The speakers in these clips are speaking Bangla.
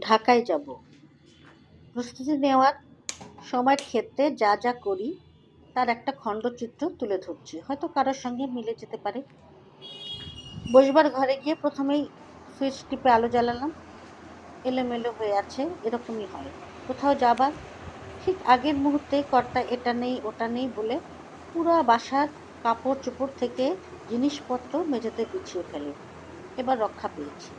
ঢাকায় যাব। প্রস্তুতি নেওয়ার সময়ের ক্ষেত্রে যা যা করি তার একটা খণ্ডচিত্র তুলে ধরছি, হয়তো কারোর সঙ্গে মিলে যেতে পারে। বসবার ঘরে গিয়ে প্রথমেই সুইচ টিপে আলো জ্বালালাম। এলোমেলো হয়ে আছে, এরকমই হয়। কোথাও যাবার ঠিক আগের মুহূর্তে কর্তা এটা নেই ওটা নেই বলে পুরো বাসার কাপড় চোপড় থেকে জিনিসপত্র মেঝেতে গুছিয়ে ফেলে। এবার রক্ষা পেয়েছি।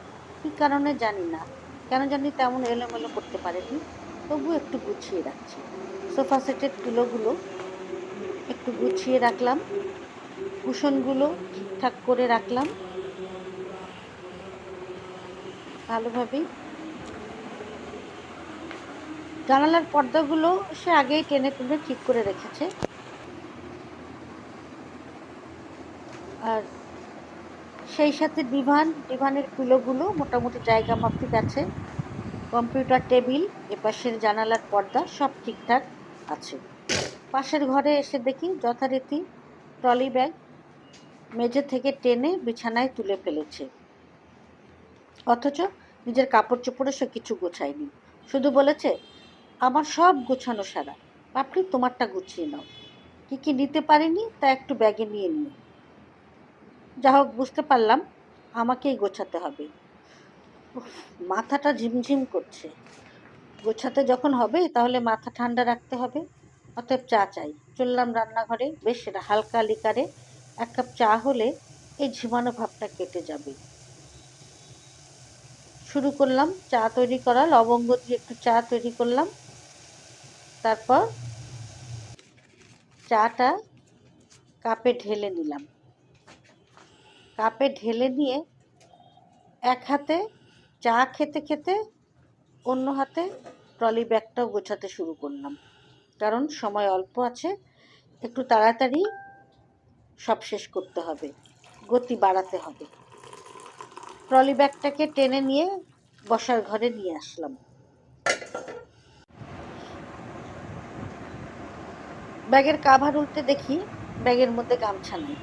কী কারণে জানি না, কেন জানি তেমন এলোমেলো করতে পারেনি, তবু একটু গুছিয়ে রাখছি। সোফা সেটের পিলোগুলো একটু গুছিয়ে রাখলাম, কুশনগুলো ঠিকঠাক করে রাখলাম ভালোভাবেই। জানালার পর্দাগুলো সে আগেই টেনে টুনে ঠিক করে রেখেছে। আর সেই সাথে ডিভানের পিলোগুলো মোটামুটি জায়গা মাফিক আছে। কম্পিউটার টেবিল, এপাশের জানালার পর্দা সব ঠিকঠাক আছে। পাশের ঘরে এসে দেখি যথারীতি ট্রলি ব্যাগ মেঝে থেকে টেনে বিছানায় তুলে ফেলেছে, অথচ নিজের কাপড় চোপড়ে সে কিছু গোছায়নি। শুধু বলেছে, আমার সব গোছানো সারা, আপনি তোমারটা গুছিয়ে নাও। কি কি নিতে পারিনি তা একটু ব্যাগে নিয়ে নিও। যা হোক, বুঝতে পারলাম আমাকেই গোছাতে হবে। মাথাটা ঝিমঝিম করছে। গোছাতে যখন হবে তাহলে মাথা ঠান্ডা রাখতে হবে। অতএব চা চাই। চললাম রান্নাঘরে। বেশ হালকা লিকারে এক কাপ চা হলে এই ঝিমানো ভাবটা কেটে যাবে। শুরু করলাম চা তৈরি করা। লবঙ্গ দিয়ে একটু চা তৈরি করলাম। তারপর চাটা কাপে ঢেলে নিলাম। কাপে ঢেলে নিয়ে এক হাতে চা খেতে খেতে অন্য হাতে ট্রলি ব্যাগটাও গোছাতে শুরু করলাম, কারণ সময় অল্প আছে, একটু তাড়াতাড়ি সব শেষ করতে হবে, গতি বাড়াতে হবে। ট্রলি ব্যাগটাকে টেনে নিয়ে বসার ঘরে নিয়ে আসলাম। ব্যাগের কাভার উল্টে দেখি ব্যাগের মধ্যে গামছা নেই।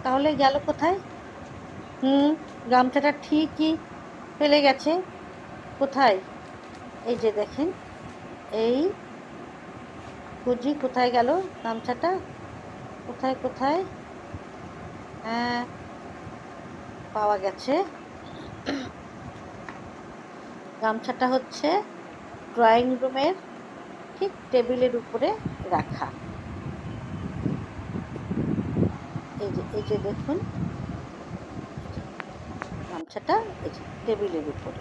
তাহলে গেল কোথায়? গামছাটা ঠিকই ফেলে গেছে। কোথায়? এই যে দেখেন, এই খুঁজি কোথায় গেল গামছাটা। কোথায় কোথায়? হ্যাঁ, পাওয়া গেছে। গামছাটা হচ্ছে ড্রয়িং রুমের ঠিক টেবিলের উপরে রাখা। এই যে দেখুন, গামছাটা এই যে টেবিলের উপরে।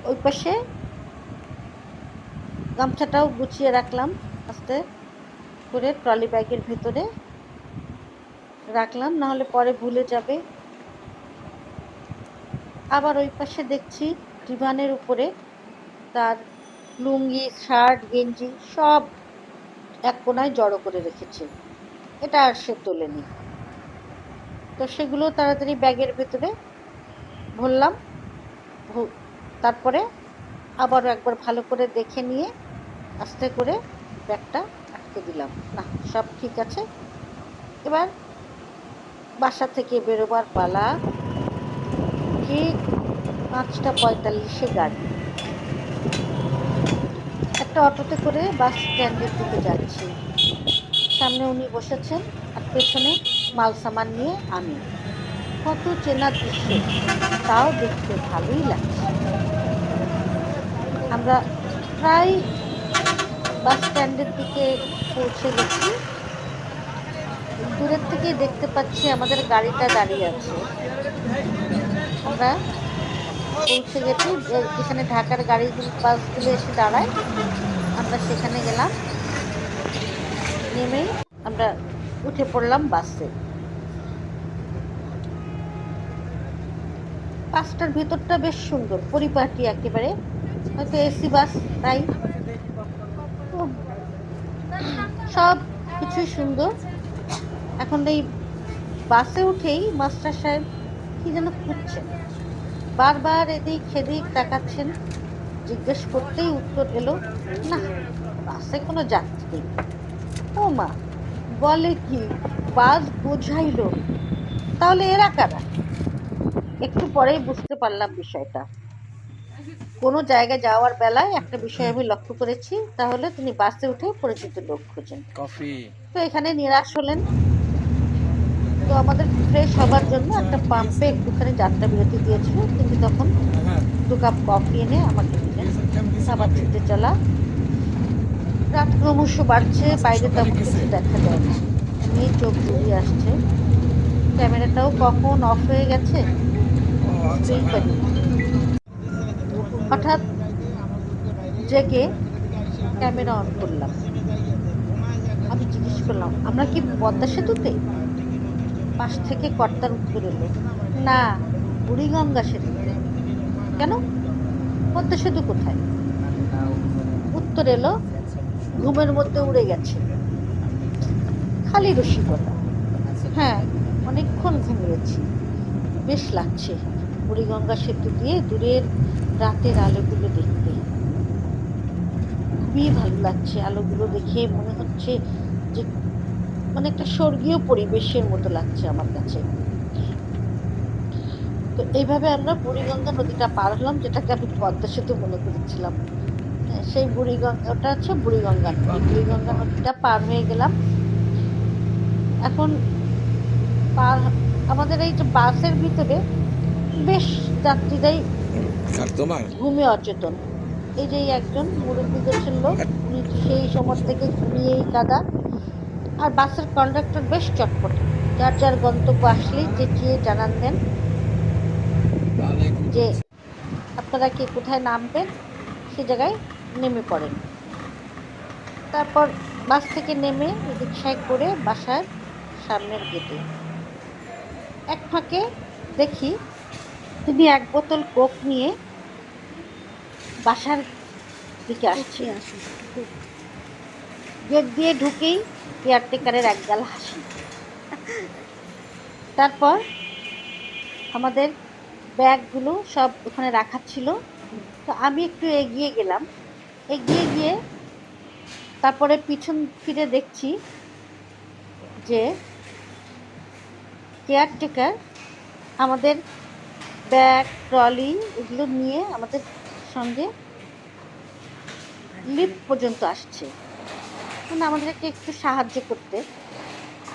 ওই পাশে গামছাটাও গুছিয়ে রাখলাম, আস্তে করে ট্রলি ব্যাগের ভেতরে রাখলাম, নাহলে পরে ভুলে যাবে। আবার ওই পাশে দেখছি ডিভানের উপরে তার লুঙ্গি, শার্ট, গেঞ্জি সব এক কোনায় জড়ো করে রেখেছে। এটা আর সে তোলেনি, তো সেগুলো তাড়াতাড়ি ব্যাগের ভেতরে ভরলাম। তারপরে আবারও একবার ভালো করে দেখে নিয়ে আস্তে করে ব্যাগটা আটকে দিলাম। না, সব ঠিক আছে। এবার বাসা থেকে বেরোবার পালা। ঠিক 5:45 গাড়ি। একটা অটোতে করে বাস স্ট্যান্ডের দিকে যাচ্ছি। সামনে উনি বসেছেন আর পেছনে মাল সামান নিয়ে আমি। কত চেনা দৃশ্য, তাও দেখতে ভালোই লাগছে। আমরা প্রায় বাস স্ট্যান্ডের দিকে পৌঁছে গেছি। দূরের থেকে দেখতে পাচ্ছি আমাদের গাড়িটা দাঁড়িয়ে আছে। আমরা পৌঁছে গেছি যেখানে ঢাকার গাড়িগুলো, বাসগুলো এসে দাঁড়ায়। আমরা সেখানে গেলাম, নেমেই আমরা উঠে পড়লাম বাসে। বাসটার ভেতরটা বেশ সুন্দর, পরিপাটি একেবারে, হয়তো এসি বাস, তাই সব কিছুই সুন্দর। এখন এই বাসে উঠেই মাস্টার সাহেব কি যেন খুঁজছেন, বারবার এদিক সেদিক তাকাচ্ছেন। জিজ্ঞেস করতেই উত্তর এলো, না, বাসে কোনো যাত্রী নেই। ও মা, বলে কি, বাস বোঝাইলো? তাহলে এরা কারা? একটু পরেই বুঝতে পারলাম বিষয়টা। কোনো জায়গায় যাওয়ার বেলায় একটা বিষয় আমি লক্ষ্য করেছি, তাহলে তিনি বাসে উঠে পরিচিত লোক খোঁজেন। কফি। তো এখানে নিরাশ হলেন। তো আমাদের ফ্রেশ হবার জন্য একটা পাম্পে একটুখানি যাত্রা বিরতি দিয়েছিল, তিনি তখন 2 কাপ কফি এনে আমাকে দিলেন। আবার ছুটে চলা। রাত ক্রমশ বাড়ছে, বাইরে তেমন কিছু দেখা যায় না, এমনি চোখ জড়িয়ে আসছে। ক্যামেরাটাও কখন অফ হয়ে গেছে বুঝতেই পারিনি। হঠাৎ জেগে ক্যামেরা অন করলাম। আমি জিজ্ঞেস করলাম, আমরা কি পদ্মা সেতুতে? পাশ থেকে কর্তার উত্তর এলো, না, বুড়িগঙ্গা সেতুতে। কেন? পদ্মা সেতু কোথায়? উত্তর এলো, ঘুমের মধ্যে উড়ে গেছে। খালি রসিকতা। হ্যাঁ, অনেকক্ষণ ঘুমিয়েছি, বেশ লাগছে বুড়িগঙ্গা সেতু দিয়ে দূরের রাতের আলোগুলো দেখতে। খুবই ভালো লাগছে আলোগুলো দেখে, মনে হচ্ছে যে মানে একটা স্বর্গীয় পরিবেশের মতো লাগছে আমার কাছে। তো এইভাবে আমরা বুড়িগঙ্গা নদীটা পার হলাম, যেটাকে আমি পদ্মা সেতু মনে করেছিলাম। সেই বুড়িগঙ্গা, ওটা হচ্ছে বুড়িগঙ্গা নদী। বুড়িগঙ্গা নদীটা পার হয়ে গেলাম। এখন পার আমাদের এই যে বাসের ভিতরে বেশ যাত্রীরাই ঘুমে অচেতন। এই যে একজন মুরব্বী গোছের লোক, উনি তো সেই সময় থেকে ঘুমিয়েই কাদা। আর বাসের কন্ডাক্টর বেশ চটপটে, যার যার গন্তব্য আসলেই চেঁচিয়ে জানান দেন যে আপনারা কে কোথায় নামবেন, সে জায়গায় নেমে পড়েন। তারপর বাস থেকে নেমে রিকশায় করে বাসার সামনের গেটে এক ফাঁকে দেখি তিনি 1 বোতল কোক নিয়ে বাসার দিকে আসছে। গেট দিয়ে ঢুকেই কেয়ারটেকারের একগাল হাসি। তারপর আমাদের ব্যাগগুলো সব ওখানে রাখা ছিল, তো আমি একটু এগিয়ে গেলাম। এগিয়ে গিয়ে তারপরে পিছন ফিরে দেখছি যে কেয়ারটেকার আমাদের ব্যাগ ট্রলি এগুলো নিয়ে আমাদের সঙ্গে লিফট পর্যন্ত আসছে, মানে আমাদেরকে একটু সাহায্য করতে।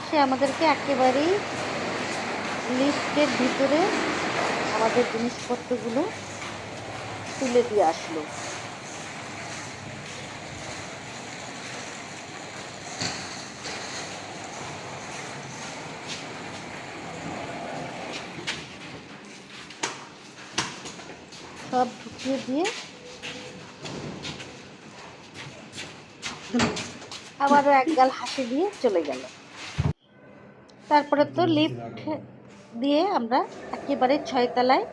সে আমাদেরকে একেবারেই লিফটের ভিতরে আমাদের জিনিসপত্রগুলো তুলে দিয়ে আসলো। সব ঢুকিয়ে দিয়ে আবারও একগাল হাসি দিয়ে চলে গেল। তারপরে তো লিফট দিয়ে আমরা একেবারে 6 তলায়।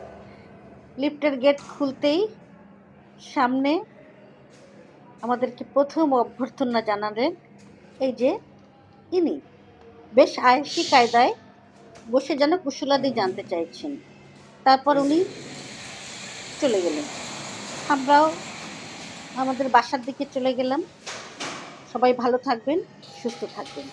লিফটের গেট খুলতেই সামনে আমাদেরকে প্রথম অভ্যর্থনা জানালেন এই যে ইনি, বেশ আয়েশি কায়দায় বসে যেন কুশলাদি জানতে চাইছেন। তারপর উনি চলে গেলেন। আমরাও আমাদের বাসার দিকে চলে গেলাম। সবাই ভালো থাকবেন, সুস্থ থাকবেন।